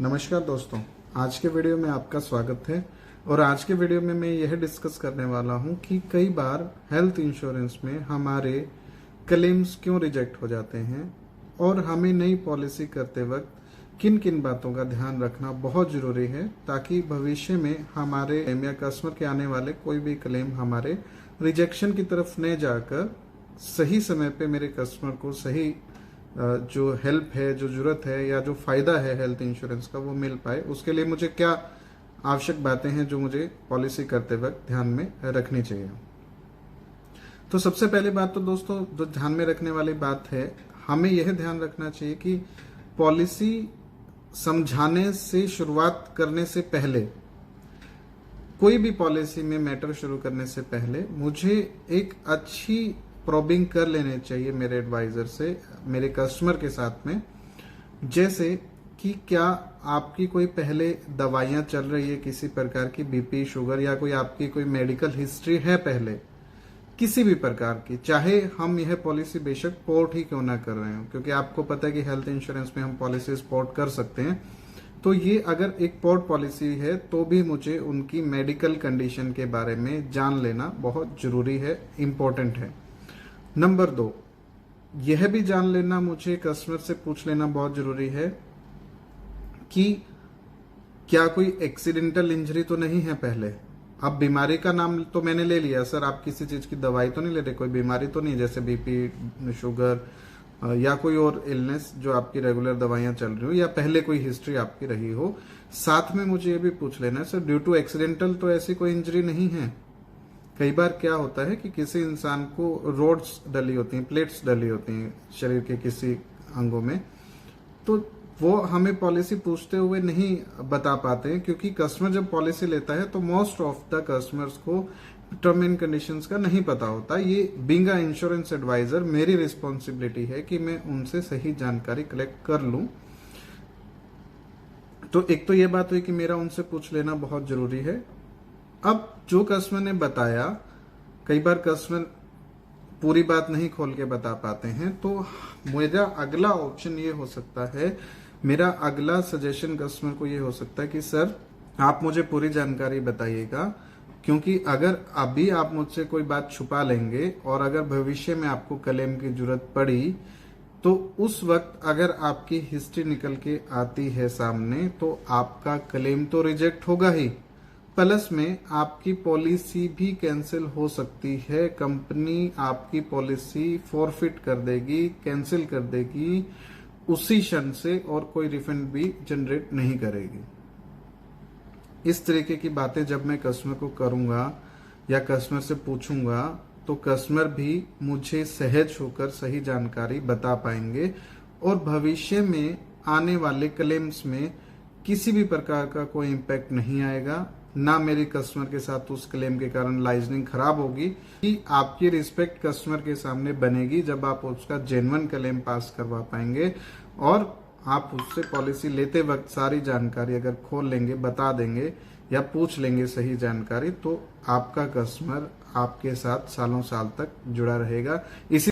नमस्कार दोस्तों, आज के वीडियो में आपका स्वागत है। और आज के वीडियो में मैं यह डिस्कस करने वाला हूं कि कई बार हेल्थ इंश्योरेंस में हमारे क्लेम्स क्यों रिजेक्ट हो जाते हैं और हमें नई पॉलिसी करते वक्त किन किन बातों का ध्यान रखना बहुत जरूरी है, ताकि भविष्य में हमारे या कस्टमर के आने वाले कोई भी क्लेम हमारे रिजेक्शन की तरफ न जाकर सही समय पे मेरे कस्टमर को सही जो हेल्प है, जो जरूरत है या जो फायदा है हेल्थ इंश्योरेंस का, वो मिल पाए। उसके लिए मुझे क्या आवश्यक बातें हैं जो मुझे पॉलिसी करते वक्त ध्यान में रखनी चाहिए। तो सबसे पहली बात तो दोस्तों जो ध्यान में रखने वाली बात है, हमें यह ध्यान रखना चाहिए कि पॉलिसी समझाने से शुरुआत करने से पहले, कोई भी पॉलिसी में मैटर शुरू करने से पहले मुझे एक अच्छी प्रोबिंग कर लेने चाहिए मेरे एडवाइजर से, मेरे कस्टमर के साथ में। जैसे कि क्या आपकी कोई पहले दवाइयां चल रही है, किसी प्रकार की बीपी, शुगर, या कोई आपकी कोई मेडिकल हिस्ट्री है पहले किसी भी प्रकार की, चाहे हम यह पॉलिसी बेशक पोर्ट ही क्यों ना कर रहे हो, क्योंकि आपको पता है कि हेल्थ इंश्योरेंस में हम पॉलिसीज पोर्ट कर सकते हैं। तो ये अगर एक पोर्ट पॉलिसी है तो भी मुझे उनकी मेडिकल कंडीशन के बारे में जान लेना बहुत जरूरी है, इंपॉर्टेंट है। नंबर 2, यह भी जान लेना, मुझे कस्टमर से पूछ लेना बहुत जरूरी है कि क्या कोई एक्सीडेंटल इंजरी तो नहीं है पहले। अब बीमारी का नाम तो मैंने ले लिया, सर आप किसी चीज की दवाई तो नहीं ले रहे, कोई बीमारी तो नहीं, जैसे बीपी, शुगर या कोई और इलनेस जो आपकी रेगुलर दवाइयां चल रही हो, या पहले कोई हिस्ट्री आपकी रही हो। साथ में मुझे ये भी पूछ लेना है, सर ड्यू टू एक्सीडेंटल तो ऐसी कोई इंजरी नहीं है। कई बार क्या होता है कि किसी इंसान को रोड्स डली होती हैं, प्लेट्स डली होती हैं शरीर के किसी अंगों में, तो वो हमें पॉलिसी पूछते हुए नहीं बता पाते हैं, क्योंकि कस्टमर जब पॉलिसी लेता है तो मोस्ट ऑफ द कस्टमर्स को टर्म एंड कंडीशंस का नहीं पता होता। ये बीइंग अ इंश्योरेंस एडवाइजर मेरी रिस्पॉन्सिबिलिटी है कि मैं उनसे सही जानकारी कलेक्ट कर लूं। तो एक तो ये बात हुई कि मेरा उनसे पूछ लेना बहुत जरूरी है। अब जो कस्टमर ने बताया, कई बार कस्टमर पूरी बात नहीं खोल के बता पाते हैं, तो मेरा अगला ऑप्शन ये हो सकता है, मेरा अगला सजेशन कस्टमर को ये हो सकता है कि सर आप मुझे पूरी जानकारी बताइएगा, क्योंकि अगर अभी आप मुझसे कोई बात छुपा लेंगे और अगर भविष्य में आपको क्लेम की जरूरत पड़ी तो उस वक्त अगर आपकी हिस्ट्री निकल के आती है सामने तो आपका क्लेम तो रिजेक्ट होगा ही, प्लस में आपकी पॉलिसी भी कैंसिल हो सकती है। कंपनी आपकी पॉलिसी फॉरफिट कर देगी, कैंसिल कर देगी उसी क्षण से, और कोई रिफंड भी जनरेट नहीं करेगी। इस तरीके की बातें जब मैं कस्टमर को करूंगा या कस्टमर से पूछूंगा तो कस्टमर भी मुझे सहज होकर सही जानकारी बता पाएंगे, और भविष्य में आने वाले क्लेम्स में किसी भी प्रकार का कोई इम्पैक्ट नहीं आएगा, ना मेरे कस्टमर के साथ उस क्लेम के कारण लाइजनिंग खराब होगी। कि आपकी रिस्पेक्ट कस्टमर के सामने बनेगी जब आप उसका जेन्युइन क्लेम पास करवा पाएंगे, और आप उससे पॉलिसी लेते वक्त सारी जानकारी अगर खोल लेंगे, बता देंगे या पूछ लेंगे सही जानकारी, तो आपका कस्टमर आपके साथ सालों साल तक जुड़ा रहेगा। इसी